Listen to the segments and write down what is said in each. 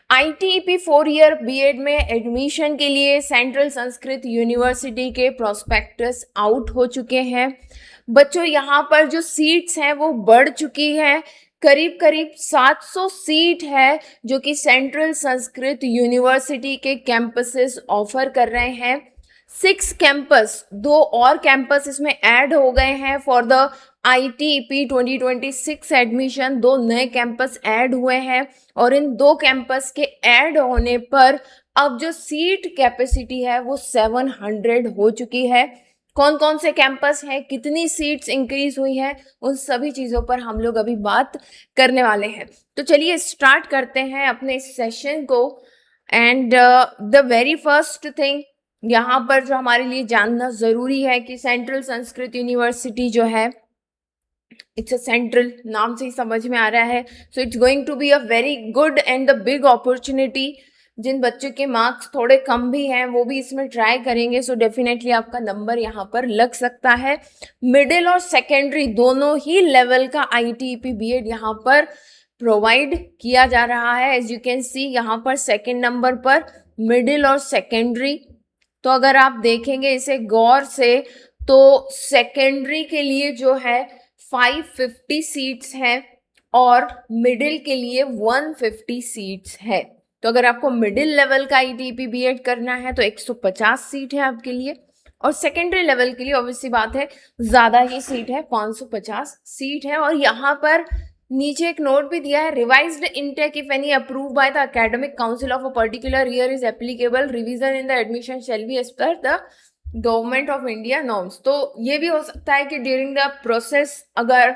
ITEP 4 year BEd में admission के लिए सेंट्रल संस्कृत यूनिवर्सिटी के प्रोस्पेक्टस आउट हो चुके हैं। बच्चों यहाँ पर जो सीट्स हैं वो बढ़ चुकी हैं, करीब करीब 700 सीट है जो कि सेंट्रल संस्कृत यूनिवर्सिटी के कैंपसेस ऑफर कर रहे हैं। 6 कैंपस, 2 और कैंपस इसमें ऐड हो गए हैं फॉर द ITEP 2026 एडमिशन। 2 नए कैंपस ऐड हुए हैं और इन 2 कैंपस के ऐड होने पर अब जो सीट कैपेसिटी है वो 700 हो चुकी है। कौन कौन से कैंपस हैं, कितनी सीट्स इंक्रीज हुई हैं, उन सभी चीज़ों पर हम लोग अभी बात करने वाले हैं। तो चलिए स्टार्ट करते हैं अपने इस सेशन को। And the very first thing यहाँ पर जो हमारे लिए जानना ज़रूरी है कि सेंट्रल संस्कृत यूनिवर्सिटी जो है, इट्स अ सेंट्रल, नाम से ही समझ में आ रहा है। So it's going to be a very good and the big opportunity. जिन बच्चों के मार्क्स थोड़े कम भी हैं वो भी इसमें ट्राई करेंगे, सो डेफिनेटली आपका नंबर यहाँ पर लग सकता है। मिडिल और सेकेंडरी दोनों ही लेवल का ITEP बीएड यहाँ पर प्रोवाइड किया जा रहा है। एज यू कैन सी यहाँ पर सेकेंड नंबर पर मिडिल और सेकेंडरी। तो अगर आप देखेंगे इसे गौर से तो सेकेंडरी के लिए जो है 550 सीट्स हैं और मिडिल के लिए 150 सीट्स है। तो अगर आपको मिडिल लेवल का ITEP बीएड करना है तो 150 सीट है आपके लिए, और सेकेंडरी लेवल के लिए ऑब्वियसली बात है ज़्यादा ही सीट है, 550 सीट है। और यहाँ पर नीचे एक नोट भी दिया है, revised intake if any approve by the academic council of a particular year is applicable, revision in the admission shall be as per the government of India norms. तो ये भी हो सकता है कि ड्यूरिंग द प्रोसेस अगर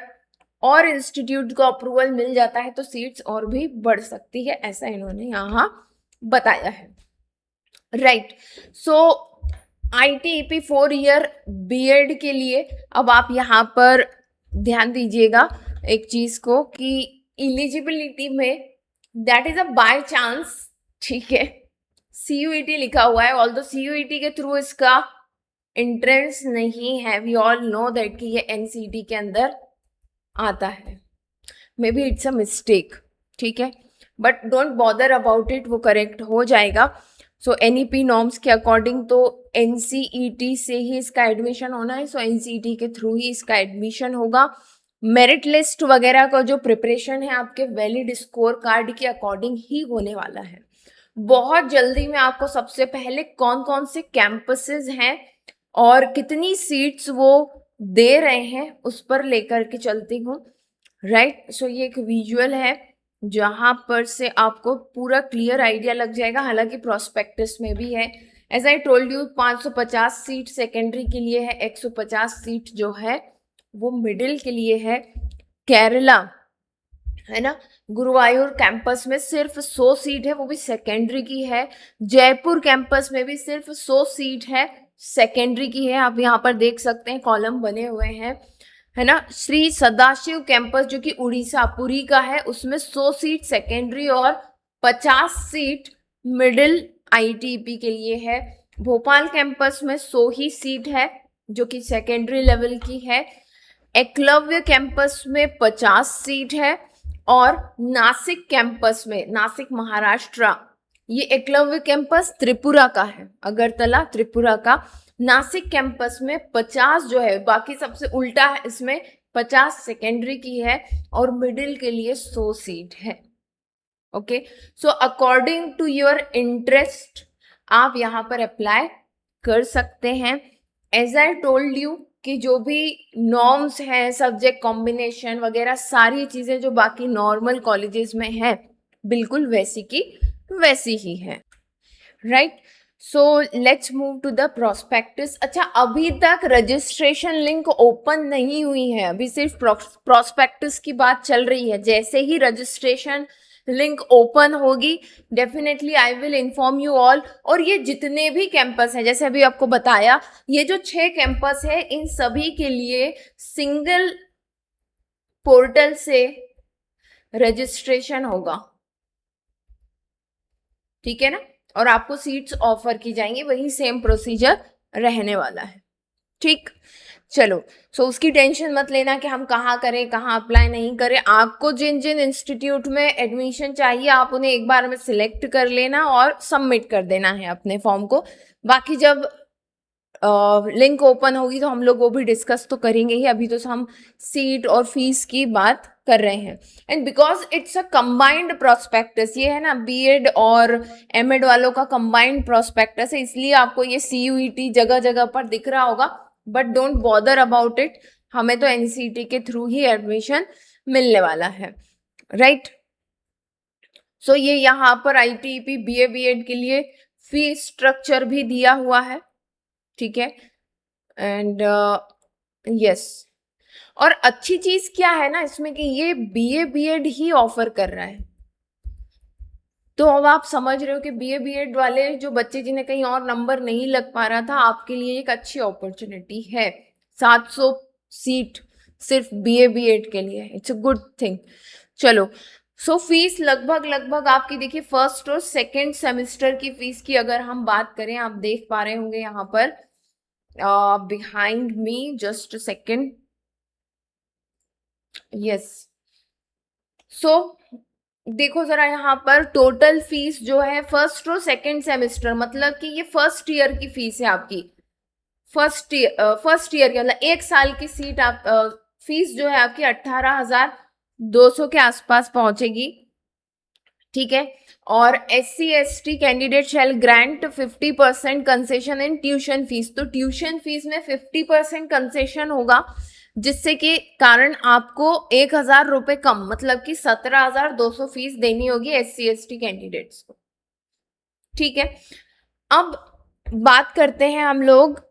और institute को अप्रूवल मिल जाता है तो सीट्स और भी बढ़ सकती है, ऐसा इन्होंने यहाँ बताया है। राइट, सो ITEP 4 ईयर बीएड के लिए अब आप यहाँ पर ध्यान दीजिएगा एक चीज को कि एलिजिबिलिटी में that is a by chance, ठीक है, CUET लिखा हुआ है। ऑल्दो CUET के थ्रू इसका एंट्रेंस नहीं है, वी ऑल नो दैट कि ये NCET के अंदर आता है। May be it's a mistake, ठीक है, but don't bother about it, वो करेक्ट हो जाएगा। सो NEP नॉर्म्स के अकॉर्डिंग तो NCET से ही इसका एडमिशन होना है, सो NCET के थ्रू ही इसका एडमिशन होगा। मेरिट लिस्ट वगैरह का जो प्रिपरेशन है आपके वैलिड स्कोर कार्ड के अकॉर्डिंग ही होने वाला है। बहुत जल्दी मैं आपको सबसे पहले कौन कौन से कैंपसेस हैं और कितनी सीट्स वो दे रहे हैं उस पर लेकर के चलती हूँ। राइट, सो ये एक विजुअल है जहाँ पर से आपको पूरा क्लियर आइडिया लग जाएगा, हालांकि प्रोस्पेक्टस में भी है। As I told you 550 seat secondary के लिए है, 150 सीट जो है वो मिडिल के लिए है। केरला है ना, गुरुवायूर कैंपस में सिर्फ 100 सीट है, वो भी सेकेंडरी की है। जयपुर कैंपस में भी सिर्फ 100 सीट है, सेकेंडरी की है। आप यहाँ पर देख सकते हैं कॉलम बने हुए हैं, है ना। श्री सदाशिव कैंपस जो कि उड़ीसा पुरी का है, उसमें 100 सीट सेकेंडरी और 50 सीट मिडिल ITEP के लिए है। भोपाल कैंपस में 100 ही सीट है जो कि सेकेंडरी लेवल की है। एकलव्य कैंपस में 50 सीट है और नासिक कैंपस में, नासिक महाराष्ट्र, ये एकलव्य कैंपस त्रिपुरा का है, अगरतला त्रिपुरा का। नासिक कैंपस में 50 जो है, बाकी सबसे उल्टा है, इसमें 50 सेकेंडरी की है और मिडिल के लिए 100 सीट है। Okay, so according to your interest आप यहाँ पर अप्लाई कर सकते हैं। एज आई टोल्ड यू कि जो भी नॉर्म्स हैं, सब्जेक्ट कॉम्बिनेशन वगैरह सारी चीज़ें जो बाकी नॉर्मल कॉलेजेस में हैं बिल्कुल वैसी की वैसी ही है। Right, so let's move to the prospectus. अच्छा, अभी तक रजिस्ट्रेशन लिंक ओपन नहीं हुई है, अभी सिर्फ प्रोस्पेक्टस की बात चल रही है। जैसे ही रजिस्ट्रेशन लिंक ओपन होगी definitely I will inform you all. और ये जितने भी कैंपस हैं, जैसे अभी आपको बताया, ये जो 6 कैंपस है इन सभी के लिए सिंगल पोर्टल से रजिस्ट्रेशन होगा, ठीक है ना, और आपको सीट्स ऑफर की जाएंगी, वही सेम प्रोसीजर रहने वाला है, ठीक, चलो। सो उसकी टेंशन मत लेना कि हम कहाँ करें, कहाँ अप्लाई नहीं करें। आपको जिन जिन इंस्टीट्यूट में एडमिशन चाहिए आप उन्हें एक बार में सिलेक्ट कर लेना और सबमिट कर देना है अपने फॉर्म को। बाकी जब लिंक ओपन होगी तो हम लोग वो भी डिस्कस तो करेंगे ही। अभी तो हम सीट और फीस की बात कर रहे हैं। And because it's a combined prospectus, ये है ना बीएड और एमएड वालों का कंबाइंड प्रोस्पेक्टस है, इसलिए आपको ये सीयूईटी जगह जगह पर दिख रहा होगा, but don't bother about it. हमें तो एनसीईटी के थ्रू ही एडमिशन मिलने वाला है, राइट। सो ये यहाँ पर आईटीईपी बीए बीएड के लिए फीस स्ट्रक्चर भी दिया हुआ है, ठीक है। एंड यस, और अच्छी चीज क्या है ना इसमें कि ये बीए बीएड ही ऑफर कर रहा है। तो अब आप समझ रहे हो कि बीए बीएड वाले जो बच्चे जिन्हें कहीं और नंबर नहीं लग पा रहा था, आपके लिए एक अच्छी अपॉर्चुनिटी है। 700 सीट सिर्फ बीए बीएड के लिए, इट्स अ गुड थिंग। चलो, सो फीस लगभग लगभग आपकी देखिए फर्स्ट और सेकेंड सेमेस्टर की फीस की अगर हम बात करें, आप देख पा रहे होंगे यहाँ पर behind me, just a second, yes। so देखो जरा यहाँ पर टोटल फीस जो है फर्स्ट और सेकेंड सेमेस्टर, मतलब कि ये फर्स्ट ईयर की फीस है आपकी। फर्स्ट ईयर की मतलब एक साल की सीट आप फीस जो है आपकी 18,200 के आसपास पहुंचेगी, ठीक है। और SC/ST कैंडिडेट शैल ग्रांट 50% कंसेशन इन ट्यूशन फीस। तो ट्यूशन फीस में 50% कंसेशन होगा, जिससे कि कारण आपको 1,000 रुपए कम, मतलब कि 17,200 फीस देनी होगी SC/ST कैंडिडेट्स को, ठीक है। अब बात करते हैं हम लोग,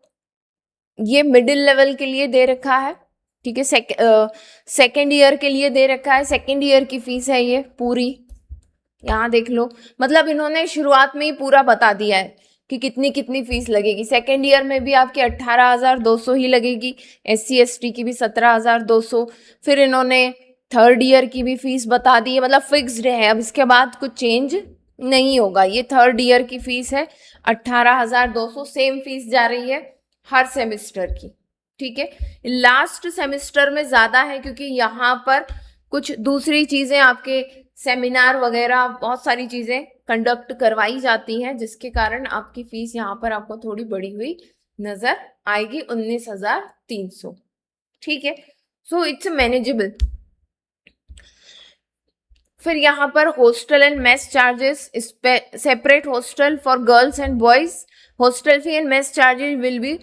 ये मिडिल लेवल के लिए दे रखा है, ठीक है। सेकेंड ईयर के लिए दे रखा है, सेकेंड ईयर की फीस है ये पूरी, यहाँ देख लो। मतलब इन्होंने शुरुआत में ही पूरा बता दिया है कि कितनी कितनी फीस लगेगी। सेकेंड ईयर में भी आपकी 18,200 ही लगेगी, SC/ST की भी 17,200। फिर इन्होंने थर्ड ईयर की भी फीस बता दी है, मतलब फिक्स्ड है, अब इसके बाद कुछ चेंज नहीं होगा। ये थर्ड ईयर की फीस है 18,200, सेम फीस जा रही है हर सेमेस्टर की, ठीक है। लास्ट सेमेस्टर में ज्यादा है क्योंकि यहाँ पर कुछ दूसरी चीजें, आपके सेमिनार वगैरह बहुत सारी चीजें कंडक्ट करवाई जाती हैं, जिसके कारण आपकी फीस यहाँ पर आपको थोड़ी बढ़ी हुई नजर आएगी, 19,300, ठीक है। So it's manageable. फिर यहाँ पर hostel and mess charges, separate hostel for girls and boys. Hostel fee and mess charges will be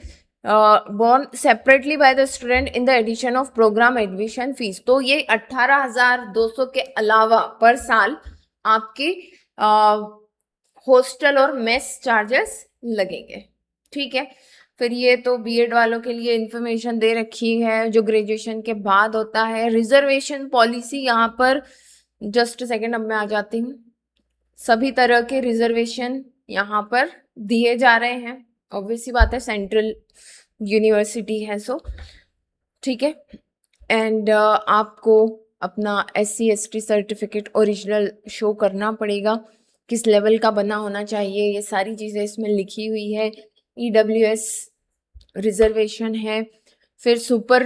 borne separately by the student in the addition of program admission fees। तो ये 18,200 के अलावा पर साल आपके हॉस्टल और मेस चार्जेस लगेंगे, ठीक है। फिर ये तो बीएड वालों के लिए इंफॉर्मेशन दे रखी है जो ग्रेजुएशन के बाद होता है। रिजर्वेशन पॉलिसी यहाँ पर जस्ट सेकेंड, अब मैं आ जाती हूँ। सभी तरह के रिजर्वेशन यहाँ पर दिए जा रहे हैं, ऑब्वियसली बात है, सेंट्रल यूनिवर्सिटी है, सो ठीक है। एंड आपको अपना SC/ST सर्टिफिकेट ओरिजिनल शो करना पड़ेगा, किस लेवल का बना होना चाहिए, ये सारी चीज़ें इसमें लिखी हुई है। EWS रिजर्वेशन है, फिर सुपर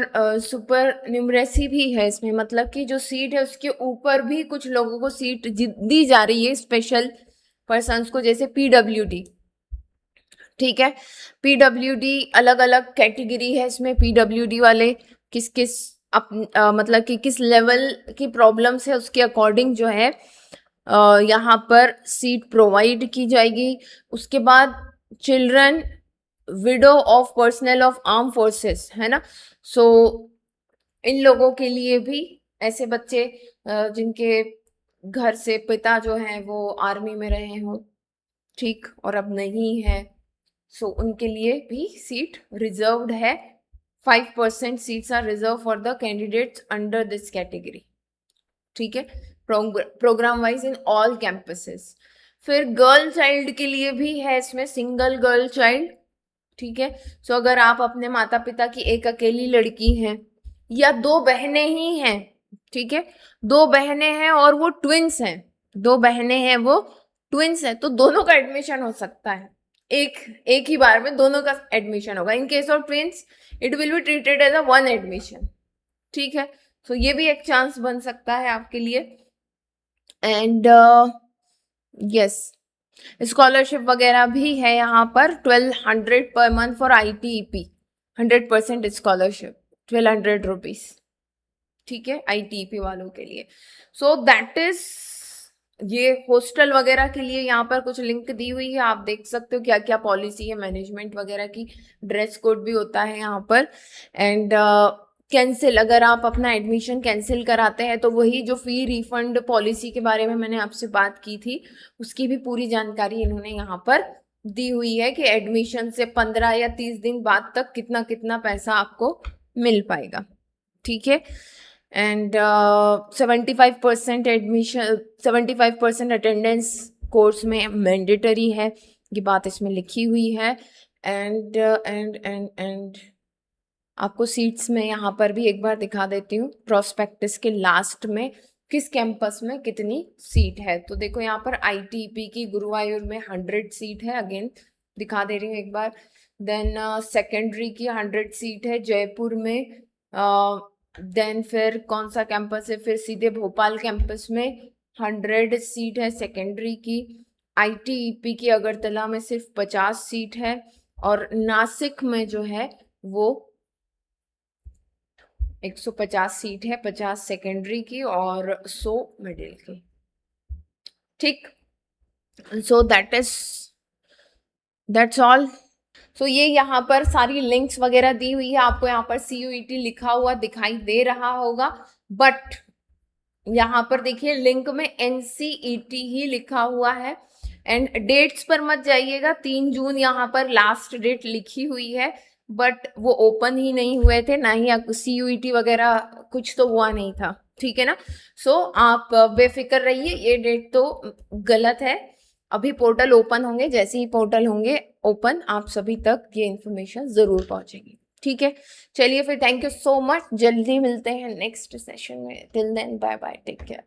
न्यूमरेसी भी है इसमें, मतलब कि जो सीट है उसके ऊपर भी कुछ लोगों को सीट दी जा रही है, स्पेशल पर्सन्स को, जैसे PWD, ठीक है। PWD अलग अलग कैटेगरी है इसमें। PWD वाले किस किस मतलब कि किस लेवल की प्रॉब्लम्स है उसके अकॉर्डिंग जो है यहाँ पर सीट प्रोवाइड की जाएगी। उसके बाद children window of personal of arm forces, है ना। सो इन लोगों के लिए भी, ऐसे बच्चे जिनके घर से पिता जो हैं वो आर्मी में रहे हों, ठीक, और अब नहीं है, सो उनके लिए भी सीट रिजर्व्ड है। 5% seats are reserve for the candidates under this category, ठीक है, programme wise in all campuses. फिर गर्ल चाइल्ड के लिए भी है इसमें, सिंगल गर्ल चाइल्ड, ठीक है। सो अगर आप अपने माता पिता की एक अकेली लड़की हैं या दो बहनें ही हैं, ठीक है, दो बहनें हैं और वो ट्विंस हैं, दो बहनें हैं वो ट्विंस हैं, तो दोनों का एडमिशन हो सकता है। एक ही बार में दोनों का एडमिशन होगा। In case of twins it will be treated as a one admission, ठीक है। सो ये भी एक चांस बन सकता है आपके लिए। एंड यस, स्कॉलरशिप वगैरह भी है यहाँ पर 1200 per month for ITEP, 100% scholarship, 1200 rupees, ठीक है, ITEP वालों के लिए। सो दैट इज, ये हॉस्टल वगैरह के लिए यहाँ पर कुछ लिंक दी हुई है, आप देख सकते हो क्या क्या पॉलिसी है मैनेजमेंट वगैरह की। ड्रेस कोड भी होता है यहाँ पर। एंड कैंसिल, अगर आप अपना एडमिशन कैंसिल कराते हैं तो वही जो फी रिफंड पॉलिसी के बारे में मैंने आपसे बात की थी, उसकी भी पूरी जानकारी इन्होंने यहाँ पर दी हुई है कि एडमिशन से 15 या 30 दिन बाद तक कितना कितना पैसा आपको मिल पाएगा, ठीक है। एंड 75% एडमिशन, 75% अटेंडेंस कोर्स में मैंडेटरी है, ये बात इसमें लिखी हुई है। एंड आपको सीट्स में यहाँ पर भी एक बार दिखा देती हूँ, प्रोस्पेक्टस के लास्ट में किस कैंपस में कितनी सीट है। तो देखो यहाँ पर ITEP की गुरुवायूर में 100 सीट है, अगेन दिखा दे रही हूँ एक बार। देन सेकेंडरी की 100 सीट है जयपुर में। देन फिर कौन सा कैंपस है, फिर सीधे भोपाल कैंपस में 100 सीट है सेकेंडरी की। ITEP की अगरतला में सिर्फ 50 सीट है, और नासिक में जो है वो 150 सीट है, 50 सेकेंडरी की और 100 मिडिल की, ठीक। So that's all. सो ये यहाँ पर सारी लिंक्स वगैरह दी हुई है, आपको यहाँ पर CUET लिखा हुआ दिखाई दे रहा होगा, बट यहाँ पर देखिए लिंक में NCET ही लिखा हुआ है। एंड डेट्स पर मत जाइएगा, 3 जून यहाँ पर लास्ट डेट लिखी हुई है, बट वो ओपन ही नहीं हुए थे, ना ही CUET वगैरह कुछ तो हुआ नहीं था, ठीक है ना। सो आप बेफिक्र रहिए, ये डेट तो गलत है। अभी पोर्टल ओपन होंगे, जैसे ही पोर्टल होंगे ओपन, आप सभी तक ये इन्फॉर्मेशन जरूर पहुंचेगी, ठीक है। चलिए फिर, थैंक यू सो मच, जल्दी मिलते हैं नेक्स्ट सेशन में। Till then bye bye, take care.